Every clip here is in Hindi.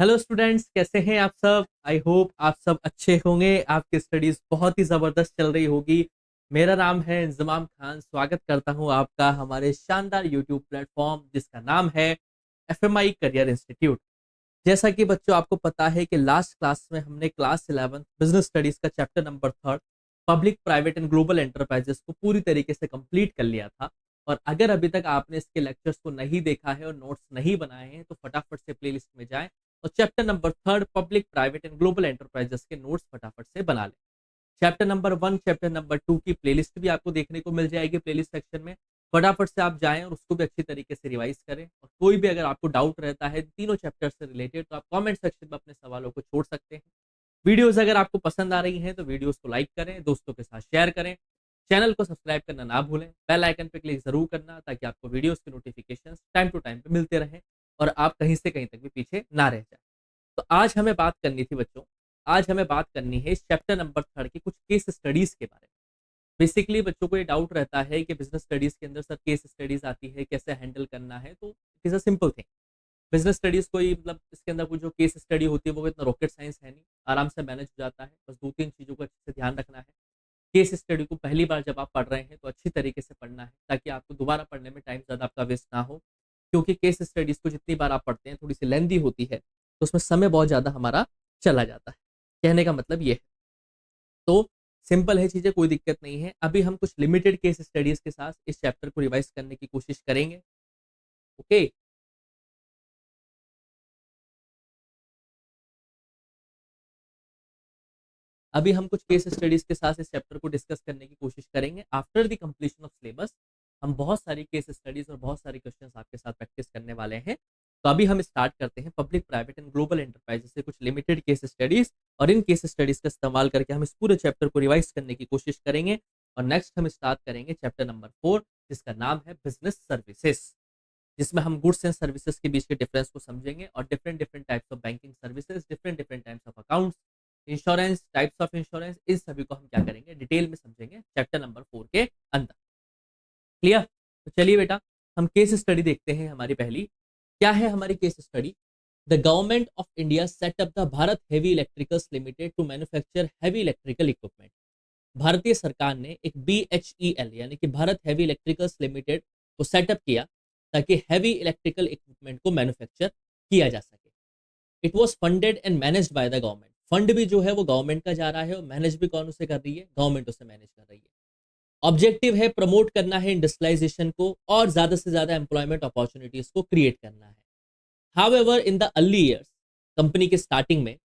हेलो स्टूडेंट्स, कैसे हैं आप सब। आई होप आप सब अच्छे होंगे। आपकी स्टडीज बहुत ही ज़बरदस्त चल रही होगी। मेरा नाम है इंजमाम खान। स्वागत करता हूं आपका हमारे शानदार यूट्यूब प्लेटफॉर्म जिसका नाम है एफएमआई करियर इंस्टीट्यूट। जैसा कि बच्चों आपको पता है कि लास्ट क्लास में हमने क्लास 11 बिजनेस स्टडीज का chapter number 3 public private and global enterprises को पूरी तरीके से कंप्लीट कर लिया था। और अगर अभी तक आपने इसके लेक्चर्स को नहीं देखा है और नोट्स नहीं बनाए हैं तो फटाफट से प्लेलिस्ट में जाएं और chapter number 3 public private and global enterprises के नोट्स फटाफट से बना लें। चैप्टर नंबर 1 चैप्टर नंबर 2 की प्लेलिस्ट भी आपको देखने को मिल जाएगी प्लेलिस्ट सेक्शन में। फटाफट से आप जाएं और उसको भी अच्छी तरीके से रिवाइज करें। और कोई भी अगर आपको डाउट रहता है तीनों चैप्टर से रिलेटेड तो आप कमेंट सेक्शन में अपने सवालों को छोड़ सकते हैं। वीडियोस अगर आपको पसंद आ रही हैं तो वीडियोस को लाइक करें, दोस्तों के साथ शेयर करें, चैनल को सब्सक्राइब करना ना भूलें, बेल आइकन पर क्लिक जरूर करना ताकि आपको वीडियोस की नोटिफिकेशन टाइम टू टाइम पे मिलते रहें और आप कहीं से कहीं तक भी पीछे ना रह जाए। तो आज हमें बात करनी थी बच्चों, आज हमें बात करनी है चैप्टर नंबर 3 की कुछ केस स्टडीज के बारे में। बेसिकली बच्चों को ये डाउट रहता है कि बिजनेस स्टडीज के अंदर सर केस स्टडीज आती है, कैसे हैंडल करना है। तो it is a simple thing. Business studies कोई मतलब इसके अंदर कोई जो केस स्टडी होती है वो इतना रॉकेट साइंस है नहीं, आराम से मैनेज हो जाता है। बस दो तीन चीजों को अच्छे से ध्यान रखना है। केस स्टडी को पहली बार जब आप पढ़ रहे हैं तो अच्छी तरीके से पढ़ना है ताकि आपको दोबारा पढ़ने में टाइम ज़्यादा आपका वेस्ट ना हो। क्योंकि केस स्टडीज को जितनी बार आप पढ़ते हैं थोड़ी सी लेंदी होती है तो उसमें समय बहुत ज़्यादा हमारा चला जाता है। कहने का मतलब ये है। तो सिंपल है चीज़ें, कोई दिक्कत नहीं है। अभी हम कुछ लिमिटेड केस स्टडीज के साथ इस चैप्टर को रिवाइज करने की कोशिश करेंगे। ओके। अभी हम कुछ केस स्टडीज के साथ इस चैप्टर को डिस्कस करने की कोशिश करेंगे। After the completion of syllabus हम बहुत सारी केस स्टडीज और बहुत सारे क्वेश्चंस आपके साथ प्रैक्टिस करने वाले हैं। तो अभी हम स्टार्ट करते हैं public private and global enterprises से कुछ लिमिटेड केस स्टडीज। और इन केस स्टडीज का इस्तेमाल करके हम इस पूरे चैप्टर को रिवाइज करने की कोशिश करेंगे। और नेक्स्ट हम स्टार्ट करेंगे चैप्टर नंबर 4 जिसका नाम है बिजनेस सर्विसेज, जिसमें हम गुड्स एंड सर्विसेज के बीच के डिफरेंस को समझेंगे और different different types of banking services, different different types of accounts, insurance, types of insurance, इन सभी को हम क्या करेंगे डिटेल में समझेंगे चैप्टर नंबर 4 के अंदर। क्लियर। तो चलिए बेटा, हम केस स्टडी देखते हैं। हमारी पहली क्या है, हमारी case study. The government of India set up the Bharat heavy electricals limited to manufacture heavy electrical equipment. भारतीय सरकार ने एक BHEL यानी कि भारत हेवी इलेक्ट्रिकल्स लिमिटेड को सेटअप किया ताकि हैवी इलेक्ट्रिकल इक्विपमेंट को मैन्युफैक्चर किया जा सके। It was funded and managed by the government. Fund भी जो है वो गवर्नमेंट का जा रहा है और मैनेज भी कौन उसे कर रही है, गवर्नमेंट उसे मैनेज कर रही है। ऑब्जेक्टिव है प्रमोट करना है इंडस्ट्रियलाइजेशन को और ज्यादा से ज्यादा एम्प्लॉयमेंट अपॉर्चुनिटीज को क्रिएट करना है। However in the early years, company के स्टार्टिंग में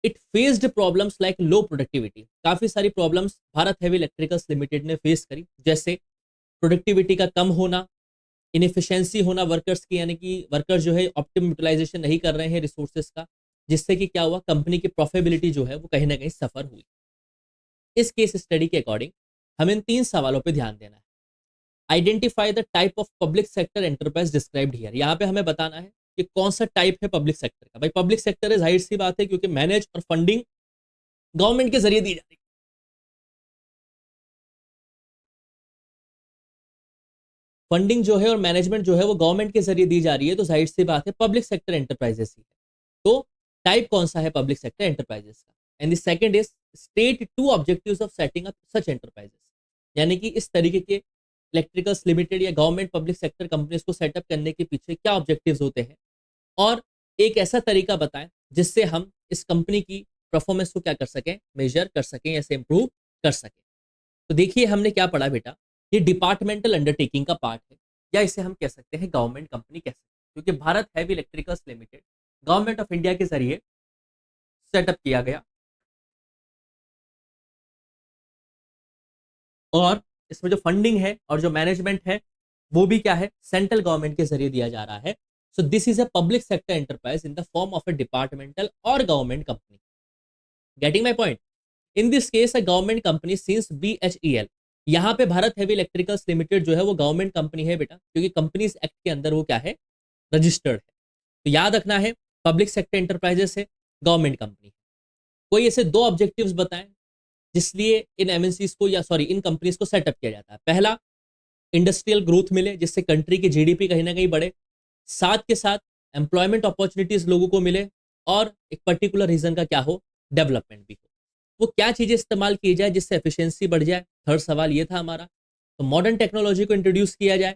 it faced problems like low productivity. काफी सारी problems Bharat heavy electricals limited ने फेस करी, जैसे प्रोडक्टिविटी का कम होना, इनएफिशिएंसी होना वर्कर्स की, यानी कि वर्कर्स जो है ऑप्टिमम यूटिलाइजेशन नहीं कर रहे हैं रिसोर्सेज का, जिससे कि क्या हुआ, कंपनी की प्रॉफिटेबिलिटी जो है वो कहीं ना कहीं सफर हुई। इस केस स्टडी के अकॉर्डिंग हमें इन तीन सवालों पे ध्यान देना है। Identify the type of public sector enterprise described here. यहाँ पे हमें बताना है कि कौन सा टाइप है पब्लिक सेक्टर का। भाई पब्लिक सेक्टर है, जाहिर सी बात है, क्योंकि मैनेज और फंडिंग गवर्नमेंट के जरिए दी जाती है। फंडिंग जो है और मैनेजमेंट जो है वो गवर्नमेंट के जरिए दी जा रही है, तो जाहिर सी बात है पब्लिक सेक्टर एंटरप्राइजेस ही है। तो टाइप कौन सा है पब्लिक सेक्टर एंटरप्राइजेस का। And the second is state to objectives of setting up such enterprises. यानी कि इस तरीके के इलेक्ट्रिकल्स लिमिटेड या गवर्नमेंट पब्लिक सेक्टर कंपनीज को सेटअप करने के पीछे क्या ऑब्जेक्टिव्स होते हैं, और एक ऐसा तरीका बताएं जिससे हम इस कंपनी की परफॉर्मेंस को क्या कर सकें, मेजर कर सकें, ऐसे इंप्रूव कर सकें। तो देखिए हमने क्या पढ़ा बेटा, ये डिपार्टमेंटल अंडरटेकिंग का पार्ट है, या इसे हम कह सकते हैं गवर्नमेंट कंपनी कह सकते हैं, क्योंकि Bharat heavy electricals limited government of India के जरिए सेटअप किया गया। और इसमें जो फंडिंग है और जो मैनेजमेंट है वो भी क्या है, सेंट्रल गवर्नमेंट के जरिए दिया जा रहा है। So this is a public sector enterprise in the form of a departmental और government company. Getting my point. In this case a government company since BHEL। यहाँ पे भारत हैवी इलेक्ट्रिकल्स लिमिटेड जो है वो गवर्नमेंट कंपनी है बेटा, क्योंकि कंपनीज एक्ट के अंदर वो क्या है, रजिस्टर्ड है। तो याद रखना है पब्लिक सेक्टर एंटरप्राइजेस है, गवर्नमेंट कंपनी है। कोई ऐसे दो ऑब्जेक्टिव्स बताएं जिसलिए इन एमएनसीज को या सॉरी इन कंपनीज को सेटअप किया जाता है। पहला, इंडस्ट्रियल ग्रोथ मिले जिससे कंट्री की GDP कहीं ना कहीं बढ़े, साथ के साथ एम्प्लॉयमेंट अपॉर्चुनिटीज लोगों को मिले, और एक पर्टिकुलर रीजन का क्या हो, डेवलपमेंट भी हो। वो क्या चीजें इस्तेमाल की जाए जिससे एफिशिएंसी बढ़ जाए, थर्ड सवाल ये था हमारा। तो मॉडर्न टेक्नोलॉजी को इंट्रोड्यूस किया जाए,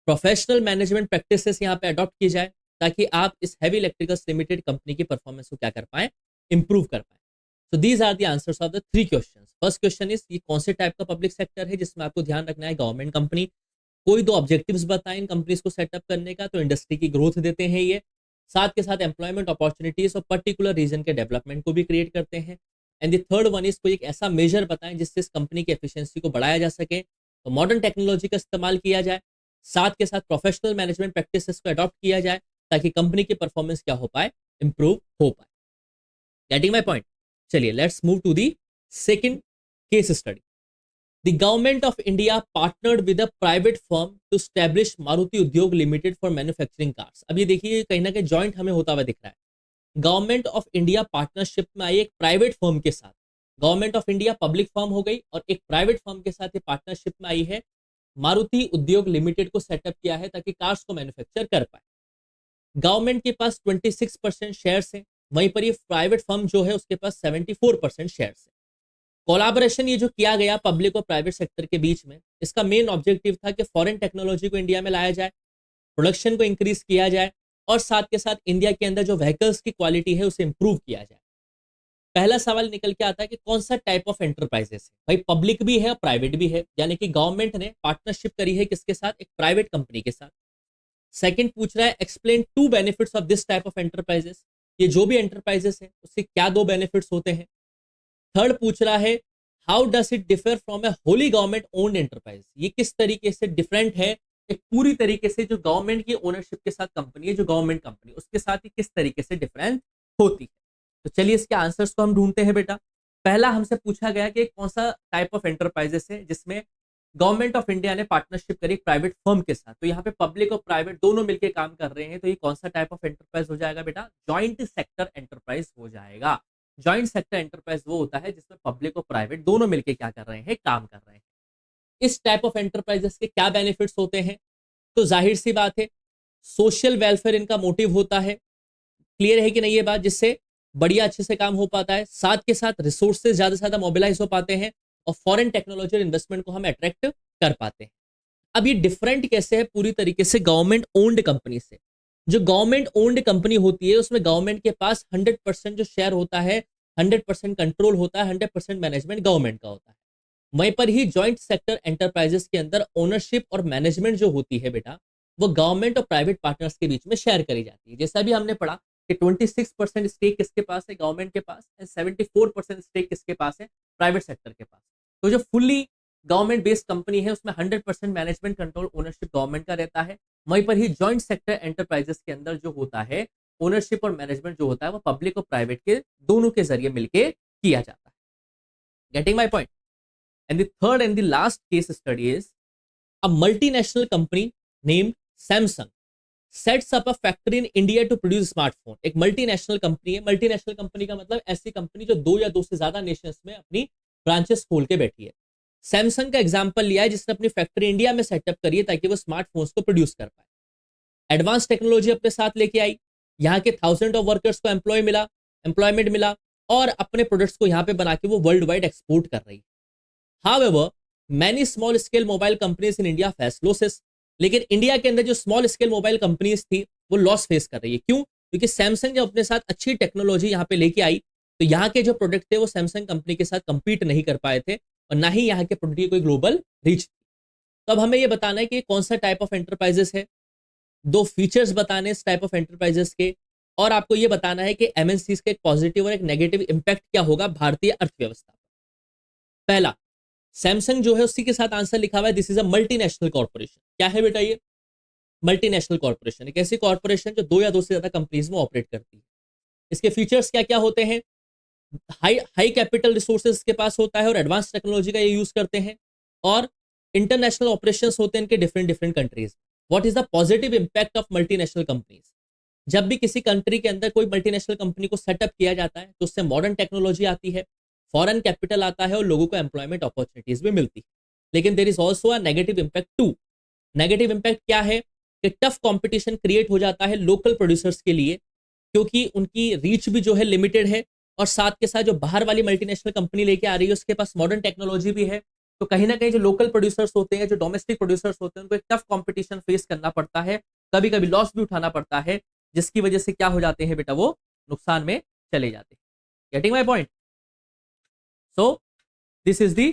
प्रोफेशनल मैनेजमेंट प्रैक्टिसेस यहाँ पे अडॉप्ट की जाए, ताकि आप इस हैवी इलेक्ट्रिकल्स लिमिटेड कंपनी की परफॉर्मेंस को क्या कर पाए, इंप्रूव कर पाए। So these are the answers of the three questions. First question is, ये कौन से टाइप का पब्लिक सेक्टर है जिसमें आपको ध्यान रखना है, गवर्नमेंट कंपनी। कोई दो ऑब्जेक्टिव्स बताएं इन कंपनीज को सेटअप करने का, तो इंडस्ट्री की ग्रोथ देते हैं ये, साथ के साथ एम्प्लॉयमेंट अपॉर्चुनिटीज और पर्टिकुलर रीजन के डेवलपमेंट को भी क्रिएट करते हैं। And the third one is, कोई एक ऐसा मेजर बताएं जिससे इस कंपनी की एफिशिएंसी को बढ़ाया जा सके, तो मॉडर्न टेक्नोलॉजी का इस्तेमाल किया जाए, साथ के साथ प्रोफेशनल मैनेजमेंट प्रैक्टिसेस को अडॉप्ट किया जाए, ताकि कंपनी की परफॉर्मेंस क्या हो पाए, इंप्रूव हो पाए। Getting my point? चलिए let's move to the second case study. The government of India partnered with a private firm to establish Maruti Udyog Limited for manufacturing cars। अब ये देखिए कहीं ना कहीं जॉइंट हमें होता हुआ दिख रहा है। गवर्नमेंट ऑफ इंडिया पार्टनरशिप में आई एक प्राइवेट फर्म के साथ। Government of India public firm हो गई और एक प्राइवेट फर्म के साथ ये पार्टनरशिप में आई है, मारुति उद्योग लिमिटेड को सेटअप किया है ताकि कार्स को मैन्युफैक्चर कर पाए। गवर्नमेंट के पास 26% शेयर्स हैं, वहीं पर ये प्राइवेट फर्म जो है उसके पास 74% शेयर्स है। कोलैबोरेशन ये जो किया गया पब्लिक और प्राइवेट सेक्टर के बीच में, इसका मेन ऑब्जेक्टिव था कि फॉरेन टेक्नोलॉजी को इंडिया में लाया जाए, प्रोडक्शन को इंक्रीज किया जाए और साथ के साथ इंडिया के अंदर जो व्हीकल्स की क्वालिटी है उसे इंप्रूव किया जाए। पहला सवाल निकल के आता है कि कौन सा टाइप ऑफ एंटरप्राइजेस है। भाई पब्लिक भी है और प्राइवेट भी है, यानी कि गवर्नमेंट ने पार्टनरशिप करी है किसके साथ, एक प्राइवेट कंपनी के साथ। सेकंड पूछ रहा है, explain two benefits of this type of enterprises. ये जो भी एंटरप्राइजेस है उसके क्या दो बेनिफिट्स होते हैं। थर्ड पूछ रहा है, how does it differ from A Holi government owned enterprise. ये किस तरीके से डिफरेंट है एक पूरी तरीके से जो गवर्नमेंट की ओनरशिप के साथ कंपनी है, जो गवर्नमेंट कंपनी उसके साथ ही किस तरीके से डिफरेंट होती है। तो चलिए इसके आंसर्स को हम ढूंढते हैं बेटा। पहला हमसे पूछा गया कि कौन सा टाइप ऑफ एंटरप्राइजेस है जिसमें गवर्नमेंट ऑफ इंडिया ने पार्टनरशिप करी प्राइवेट फर्म के साथ। तो यहाँ पे पब्लिक और प्राइवेट दोनों मिलकर काम कर रहे हैं, तो ये कौन सा टाइप ऑफ एंटरप्राइज हो जाएगा बेटा, ज्वाइंट सेक्टर एंटरप्राइज हो जाएगा। ज्वाइंट सेक्टर एंटरप्राइज वो होता है जिसमें पब्लिक और प्राइवेट दोनों मिलकर क्या कर रहे हैं, काम कर रहे हैं। इस टाइप ऑफ एंटरप्राइजेस के क्या बेनिफिट्स होते हैं, तो जाहिर सी बात है सोशल वेलफेयर इनका मोटिव होता है। क्लियर है कि नहीं ये बात, जिससे बढ़िया अच्छे से काम हो पाता है, साथ के साथ रिसोर्सेज ज्यादा से ज्यादा मोबिलाइज हो पाते हैं और फॉरेन टेक्नोलॉजी और इन्वेस्टमेंट को हम अट्रैक्ट कर पाते हैं। अब ये डिफरेंट कैसे है पूरी तरीके से गवर्नमेंट ओन्ड कंपनी से। जो गवर्नमेंट ओन्ड कंपनी होती है उसमें गवर्नमेंट के पास 100% जो शेयर होता है, 100% कंट्रोल होता है, 100% मैनेजमेंट गवर्नमेंट का होता है। वहीं पर ही ज्वाइंट सेक्टर एंटरप्राइजेस के अंदर ओनरशिप और मैनेजमेंट जो होती है बेटा, वो गवर्नमेंट और प्राइवेट पार्टनर्स के बीच में शेयर करी जाती है। जैसा भी हमने पढ़ा कि 26% स्टेक किसके पास है, गवर्नमेंट के पास, एंड 74% स्टेक किसके पास है, प्राइवेट सेक्टर के पास। तो जो फुल्ली गवर्नमेंट बेस्ड कंपनी है उसमें 100% मैनेजमेंट कंट्रोल ओनरशिप गवर्नमेंट का रहता है। वहीं पर ही ज्वाइंट सेक्टर एंटरप्राइजेस के अंदर जो होता है ओनरशिप और मैनेजमेंट जो होता है वो पब्लिक और प्राइवेट के दोनों के जरिए मिलकर किया जाता है। Getting my point? And the third and the last case study is, a multinational company named Samsung sets up a factory in India to produce smartphone. एक मल्टीनेशनल कंपनी है, मल्टीनेशनल कंपनी का मतलब ऐसी कंपनी जो दो या दो से ज्यादा नेशंस में अपनी ब्रांचेस खोल के बैठी है। सैमसंग का एग्जांपल लिया है जिसने अपनी फैक्ट्री इंडिया में सेटअप करी है ताकि वो स्मार्टफोन्स को प्रोड्यूस कर पाए। एडवांस टेक्नोलॉजी अपने साथ लेके आई, यहाँ के थाउजेंड ऑफ वर्कर्स को एम्प्लॉयमेंट मिला और अपने प्रोडक्ट्स को यहाँ पे बना के वो वर्ल्ड वाइड एक्सपोर्ट कर रही है। However many small scale mobile companies in India face losses. लेकिन इंडिया के अंदर जो स्मॉल स्केल मोबाइल कंपनीज थी वो लॉस फेस कर रही है। क्यों? क्योंकि सैमसंग जब अपने साथ अच्छी टेक्नोलॉजी यहाँ पे लेके आई तो यहाँ के जो प्रोडक्ट थे वो सैमसंग कंपनी के साथ कंपीट नहीं कर पाए थे और ना ही यहाँ के प्रोडक्ट की कोई ग्लोबल रीच थी। तो अब हमें ये बताना है कि कौन सा टाइप ऑफ एंटरप्राइजेस है, दो फीचर्स बताने इस टाइप ऑफ एंटरप्राइजेस के, और आपको ये बताना है कि एमएनसीज का एक पॉजिटिव और एक नेगेटिव इंपैक्ट क्या होगा भारतीय अर्थव्यवस्था पर। पहला, सैमसंग जो है उसी के साथ आंसर लिखा हुआ है, this is a multinational corporation. क्या है बेटा ये? मल्टीनेशनल कॉर्पोरेशन, एक ऐसी कॉर्पोरेशन जो दो या दो से ज्यादा कंपनीज में ऑपरेट करती है। इसके फीचर्स क्या क्या होते हैं? हाई कैपिटल रिसोर्सेज के पास होता है और एडवांस टेक्नोलॉजी का ये यूज करते हैं, और इंटरनेशनल ऑपरेशंस होते हैं इनके different different countries. What is the positive impact of multinational companies? जब भी किसी कंट्री के अंदर कोई मल्टीनेशनल कंपनी को सेटअप किया जाता है तो उससे मॉडर्न टेक्नोलॉजी आती है, फॉरेन कैपिटल आता है और लोगों को एम्प्लॉयमेंट अपॉर्चुनिटीज भी मिलती है। लेकिन there is also a negative impact too. Negative impact क्या है कि टफ कंपटीशन क्रिएट हो जाता है लोकल प्रोड्यूसर्स के लिए, क्योंकि उनकी रीच भी जो है लिमिटेड है, और साथ के साथ जो बाहर वाली मल्टीनेशनल कंपनी लेके आ रही है उसके पास मॉडर्न टेक्नोलॉजी भी है। तो कहीं ना कहीं जो लोकल प्रोड्यूसर्स होते हैं, जो डोमेस्टिक प्रोड्यूसर्स होते हैं, उनको एक टफ कंपटीशन फेस करना पड़ता है, कभी कभी लॉस भी उठाना पड़ता है, जिसकी वजह से क्या हो जाते हैं बेटा, वो नुकसान में चले जाते हैं। Getting my point? So this is the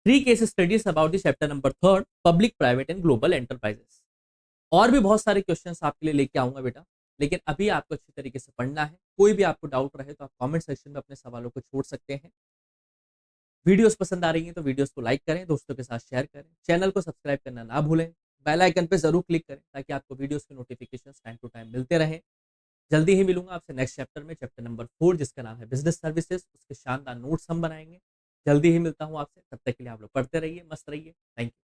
3 case studies about the chapter number 3, public private and global enterprises. और भी बहुत सारे क्वेश्चंस आपके लिए लेके आऊंगा बेटा, लेकिन अभी आपको अच्छी तरीके से पढ़ना है। कोई भी आपको डाउट रहे तो आप कमेंट सेक्शन में अपने सवालों को छोड़ सकते हैं। वीडियोस पसंद आ रही हैं तो वीडियोस को लाइक करें, दोस्तों के साथ शेयर करें, चैनल को सब्सक्राइब करना ना भूलें, बेल आइकन पे जरूर क्लिक करें ताकि आपको वीडियोस के नोटिफिकेशन टाइम टू टाइम मिलते रहें। जल्दी ही मिलूंगा आपसे नेक्स्ट चैप्टर में, चैप्टर नंबर 4 जिसका नाम है बिजनेस सर्विसेज। उसके शानदार नोट्स हम बनाएंगे। जल्दी ही मिलता हूं आपसे, तब तक के लिए आप लोग पढ़ते रहिए, मस्त रहिए। Thank you.